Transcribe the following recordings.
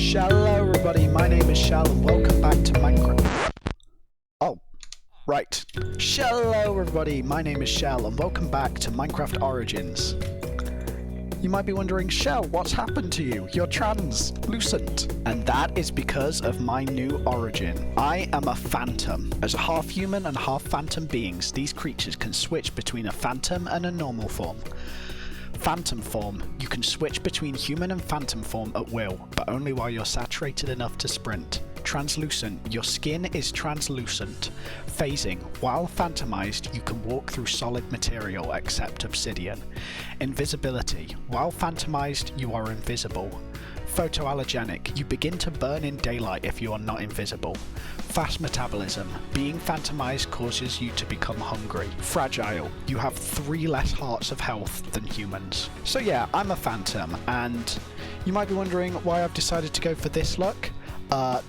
Hello everybody, my name is Shell and welcome back to Minecraft. Oh, right. Hello everybody, my name is Shell and welcome back to Minecraft Origins. You might be wondering, Shell, what's happened to you? You're translucent. And that is because of my new origin. I am a phantom. As a half human and half phantom beings, these creatures can switch between a phantom and a normal form. Phantom form, you can switch between human and phantom form at will, but only while you're saturated enough to sprint. Translucent, your skin is translucent. Phasing, while phantomized, you can walk through solid material except obsidian. Invisibility, while phantomized, you are invisible. Photoallergenic, you begin to burn in daylight if you are not invisible. Fast metabolism, being phantomized causes you to become hungry. Fragile, you have 3 less hearts of health than humans. So yeah, I'm a phantom, and you might be wondering why I've decided to go for this look.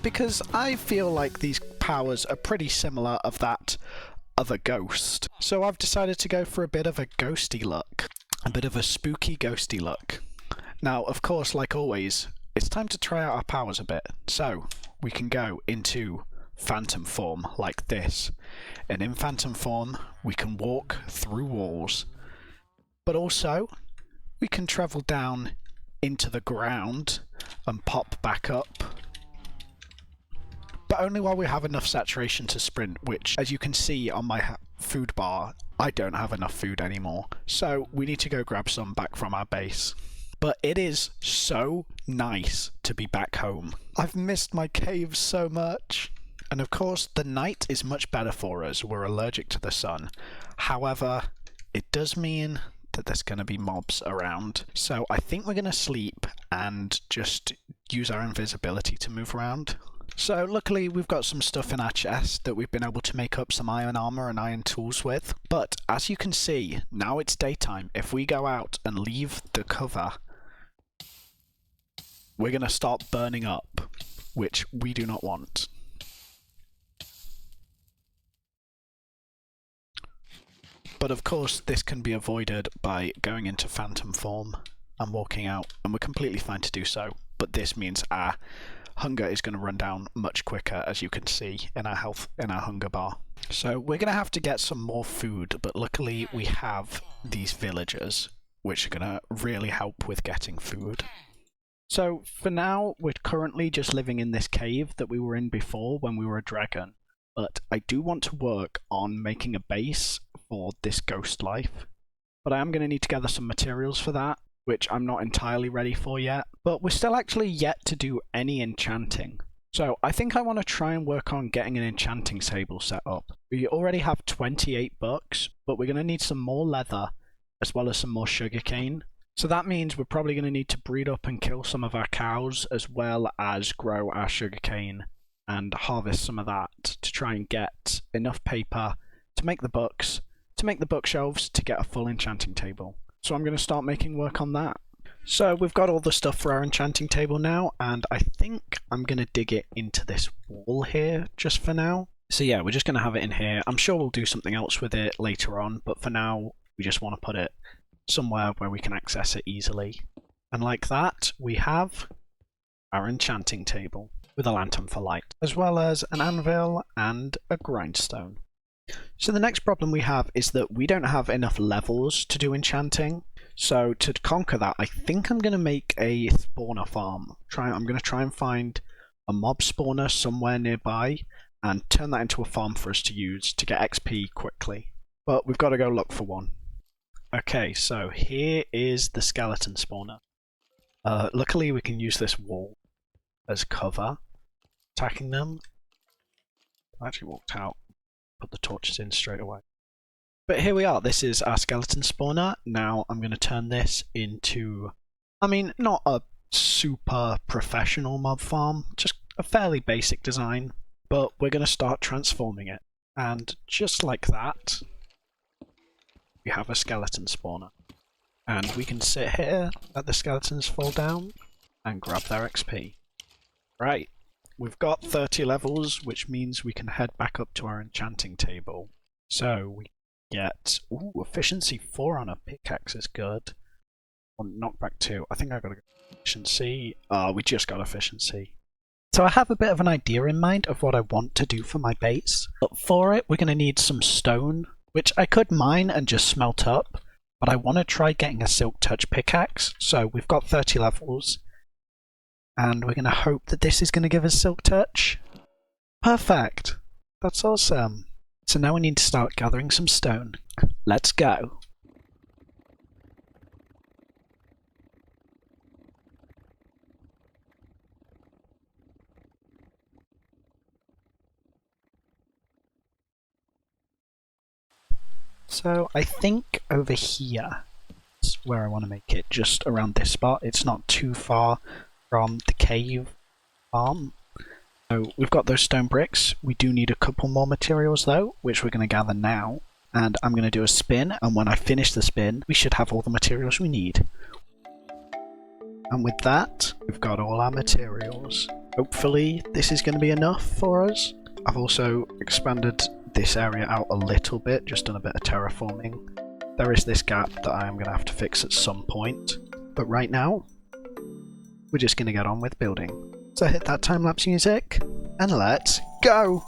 Because I feel like these powers are pretty similar of that of a ghost. So I've decided to go for a bit of a ghosty look. A bit of a spooky ghosty look. Now, of course, like always, it's time to try out our powers a bit. So, we can go into phantom form like this. And in phantom form, we can walk through walls. But also, we can travel down into the ground and pop back up. But only while we have enough saturation to sprint, which, as you can see on my food bar, I don't have enough food anymore. So we need to go grab some back from our base. But it is so nice to be back home. I've missed my cave so much. And of course, the night is much better for us. We're allergic to the sun. However, it does mean that there's going to be mobs around. So I think we're going to sleep and just use our invisibility to move around. So luckily we've got some stuff in our chest that we've been able to make up some iron armor and iron tools with. But as you can see, now it's daytime. If we go out and leave the cover, we're going to start burning up, which we do not want. But of course this can be avoided by going into phantom form and walking out, and we're completely fine to do so. But this means our hunger is going to run down much quicker, as you can see in our hunger bar. So we're going to have to get some more food, but luckily we have these villagers, which are going to really help with getting food. So for now, we're currently just living in this cave that we were in before when we were a dragon. But I do want to work on making a base for this ghost life. But I am going to need to gather some materials for that, which I'm not entirely ready for yet. But we're still actually yet to do any enchanting. So I think I want to try and work on getting an enchanting table set up. We already have 28 books, but we're going to need some more leather as well as some more sugarcane. So that means we're probably going to need to breed up and kill some of our cows as well as grow our sugarcane and harvest some of that to try and get enough paper to make the books, to make the bookshelves, to get a full enchanting table. So I'm going to start making work on that. So we've got all the stuff for our enchanting table now, and I think I'm going to dig it into this wall here just for now. So yeah, we're just going to have it in here. I'm sure we'll do something else with it later on, but for now we just want to put it somewhere where we can access it easily. And like that, we have our enchanting table with a lantern for light, as well as an anvil and a grindstone. So the next problem we have is that we don't have enough levels to do enchanting. So to conquer that, I think I'm going to make a spawner farm. I'm going to try and find a mob spawner somewhere nearby and turn that into a farm for us to use to get XP quickly. But we've got to go look for one. Okay, so here is the skeleton spawner. Luckily we can use this wall as cover, attacking them. I actually walked out, put the torches in straight away. But here we are, this is our skeleton spawner. Now I'm going to turn this into, I mean, not a super professional mob farm, just a fairly basic design, but we're going to start transforming it. And just like that, we have a skeleton spawner. And we can sit here, let the skeletons fall down, and grab their XP. Right, we've got 30 levels, which means we can head back up to our enchanting table. So we get, ooh, efficiency 4 on a pickaxe is good. Or knockback 2, I think I gotta go. Efficiency. Oh, we just got efficiency. So I have a bit of an idea in mind of what I want to do for my base, but for it we're going to need some stone, which I could mine and just smelt up, but I want to try getting a silk touch pickaxe. So we've got 30 levels, and we're going to hope that this is going to give us silk touch. Perfect! That's awesome. So now we need to start gathering some stone. Let's go. So I think over here is where I want to make it, just around this spot. It's not too far from the cave farm. So we've got those stone bricks. We do need a couple more materials though, which we're going to gather now. And I'm going to do a spin, and when I finish the spin, we should have all the materials we need. And with that, we've got all our materials. Hopefully this is going to be enough for us. I've also expanded this area out a little bit, just done a bit of terraforming. There is this gap that I am going to have to fix at some point, but right now we're just going to get on with building. So hit that time-lapse music and let's go!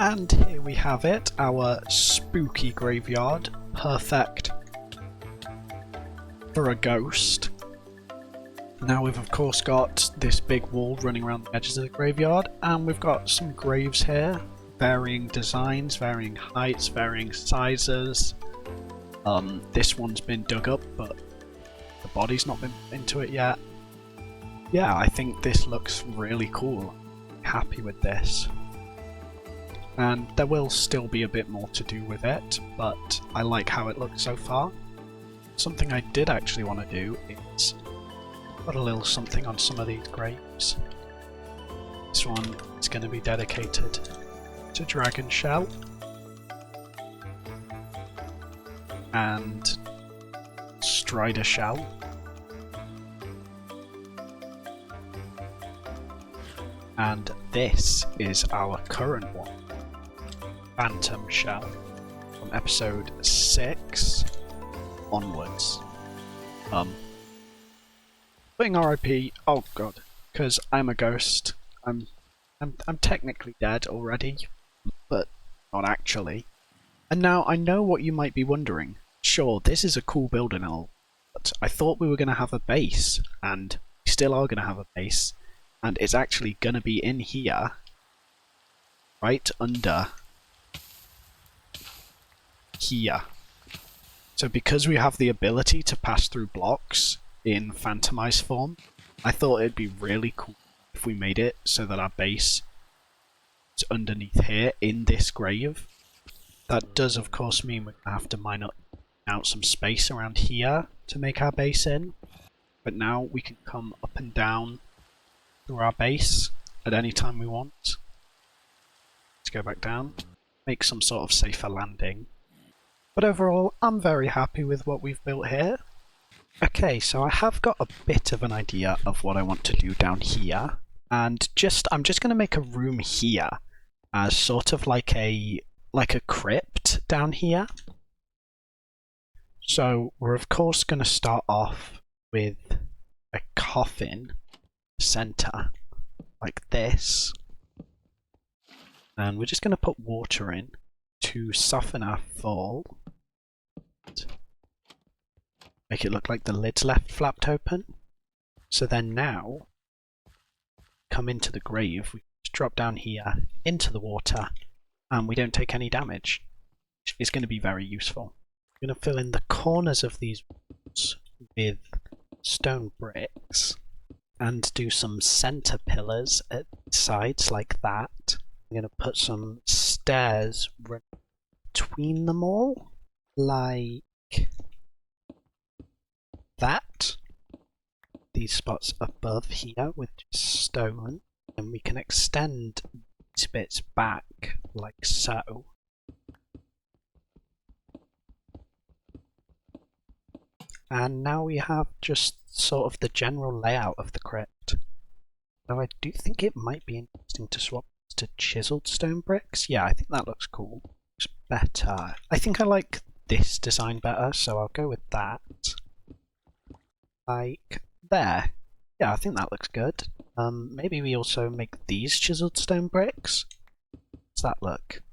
And here we have it, our spooky graveyard. Perfect for a ghost. Now we've of course got this big wall running around the edges of the graveyard, and we've got some graves here. Varying designs, varying heights, varying sizes. This one's been dug up, but the body's not been into it yet. Yeah, I think this looks really cool. I'm happy with this. And there will still be a bit more to do with it, but I like how it looks so far. Something I did actually want to do is put a little something on some of these graves. This one is going to be dedicated to Dragon Shell and Strider Shell. And this is our current one. Phantom Shell, from episode 6 onwards. Putting RIP, oh god, because I'm a ghost. I'm technically dead already, but not actually. And now I know what you might be wondering. Sure, this is a cool build and all, but I thought we were going to have a base, and we still are going to have a base, and it's actually going to be in here, right under here. So because we have the ability to pass through blocks in phantomized form, I thought it'd be really cool if we made it so that our base is underneath here in this grave. That does of course mean we're gonna have to mine out some space around here to make our base in, but now we can come up and down through our base at any time we want. Let's go back down, make some sort of safer landing. But overall, I'm very happy with what we've built here. Okay, so I have got a bit of an idea of what I want to do down here, and I'm just going to make a room here as sort of like a crypt down here. So we're of course going to start off with a coffin center like this. And we're just going to put water in to soften our fall. Make it look like the lid's left flapped open. So then now, come into the grave, we just drop down here into the water, and we don't take any damage, which is going to be very useful. I'm going to fill in the corners of these walls with stone bricks and do some center pillars at the sides like that. I'm going to put some stairs between them all, like that. These spots above here with just stone, and we can extend these bits back like so. And now we have just sort of the general layout of the crypt. Though I do think it might be interesting to swap to chiseled stone bricks. Yeah, I think that looks cool. Looks better. I think I like this design better, so I'll go with that. Like there. Yeah, I think that looks good. Maybe we also make these chiseled stone bricks. Does that look?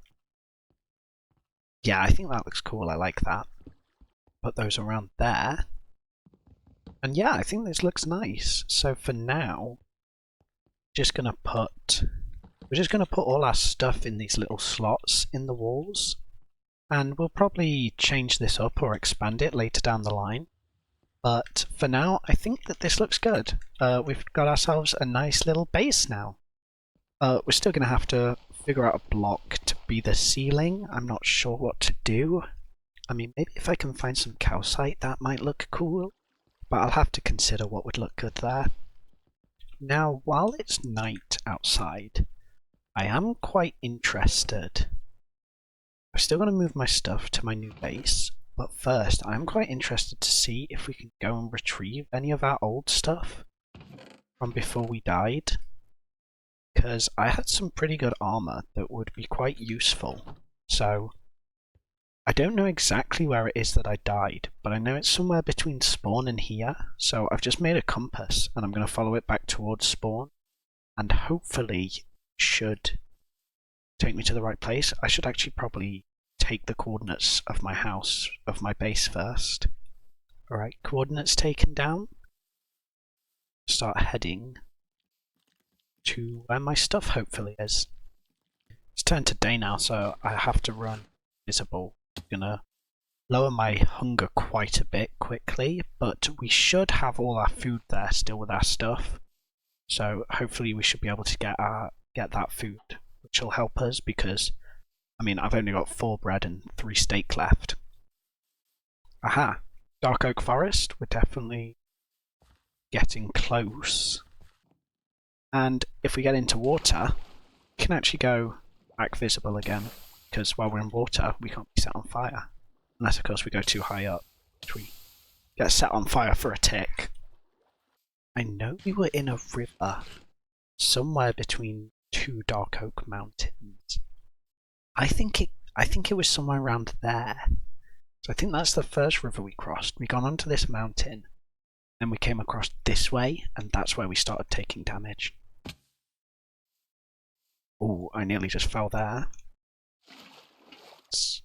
Yeah, I think that looks cool. I like that. Put those around there. And yeah, I think this looks nice. So for now, we're just gonna put all our stuff in these little slots in the walls. And we'll probably change this up or expand it later down the line. But for now, I think that this looks good. We've got ourselves a nice little base now. We're still going to have to figure out a block to be the ceiling. I'm not sure what to do. I mean, maybe if I can find some calcite, that might look cool. But I'll have to consider what would look good there. Now, while it's night outside, I am quite interested. I'm still going to move my stuff to my new base. But first, I'm quite interested to see if we can go and retrieve any of our old stuff from before we died. Because I had some pretty good armor that would be quite useful. So, I don't know exactly where it is that I died, but I know it's somewhere between spawn and here. So I've just made a compass, and I'm going to follow it back towards spawn. And hopefully, it should take me to the right place. I should actually probably take the coordinates of my house, of my base first. Alright, coordinates taken down. Start heading to where my stuff hopefully is. It's turned to day now, so I have to run visible. I'm gonna lower my hunger quite a bit quickly, but we should have all our food there still with our stuff. So hopefully we should be able to get that food, which will help us because I mean, I've only got 4 bread and 3 steak left. Aha! Dark Oak Forest. We're definitely getting close. And if we get into water, we can actually go back visible again. Because while we're in water, we can't be set on fire. Unless, of course, we go too high up, which we get set on fire for a tick. I know we were in a river somewhere between 2 Dark Oak Mountains. I think it was somewhere around there. So I think that's the first river we crossed. We gone onto this mountain, then we came across this way, and that's where we started taking damage. Oh, I nearly just fell there. Let's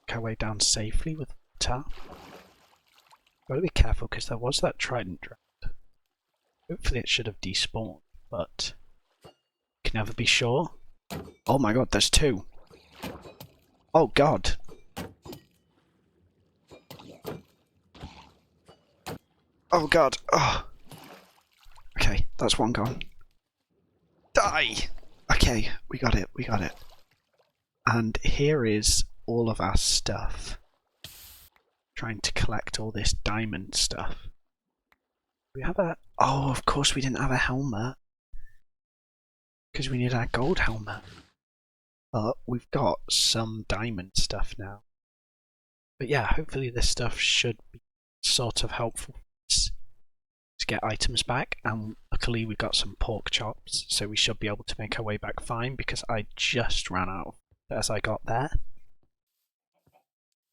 make our way down safely with water. Gotta be careful because there was that trident dropped. Hopefully it should have despawned, but can never be sure. Oh my god, there's 2. Oh god. Oh god. Oh. Okay, that's 1 gone. Die! Okay, we got it, we got it. And here is all of our stuff. Trying to collect all this diamond stuff. We have a... Oh, of course we didn't have a helmet. Because we need our gold helmet. But we've got some diamond stuff now. But yeah, hopefully this stuff should be sort of helpful to get items back. And luckily we got some pork chops, so we should be able to make our way back fine because I just ran out as I got there.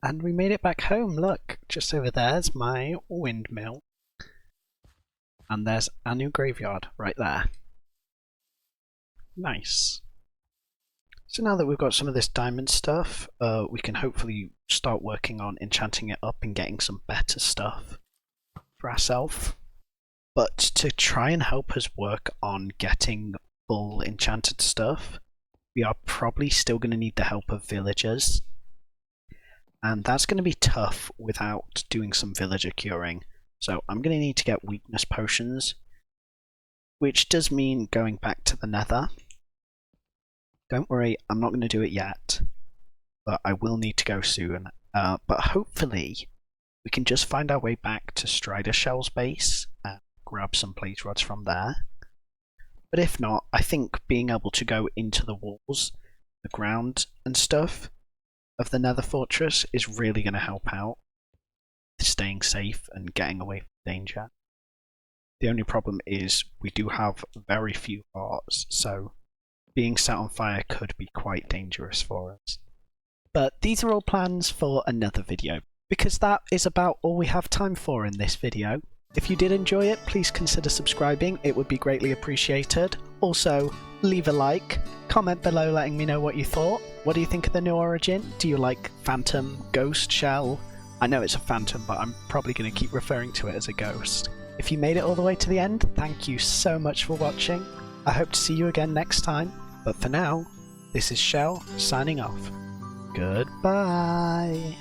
And we made it back home. Look, just over there's my windmill. And there's our new graveyard right there. Nice. So now that we've got some of this diamond stuff, we can hopefully start working on enchanting it up and getting some better stuff for ourselves. But to try and help us work on getting full enchanted stuff, we are probably still going to need the help of villagers. And that's going to be tough without doing some villager curing. So I'm going to need to get weakness potions, which does mean going back to the nether. Don't worry, I'm not going to do it yet, but I will need to go soon. But hopefully we can just find our way back to Strider Shell's base and grab some plate rods from there. But if not, I think being able to go into the walls, the ground and stuff of the nether fortress is really going to help out staying safe and getting away from danger. The only problem is we do have very few hearts, so being set on fire could be quite dangerous for us. But these are all plans for another video, because that is about all we have time for in this video. If you did enjoy it, please consider subscribing, it would be greatly appreciated. Also, leave a like, comment below letting me know what you thought. What do you think of the new origin? Do you like Phantom, Ghost, Shell? I know it's a Phantom, but I'm probably going to keep referring to it as a Ghost. If you made it all the way to the end, thank you so much for watching. I hope to see you again next time. But for now, this is Shell signing off. Goodbye.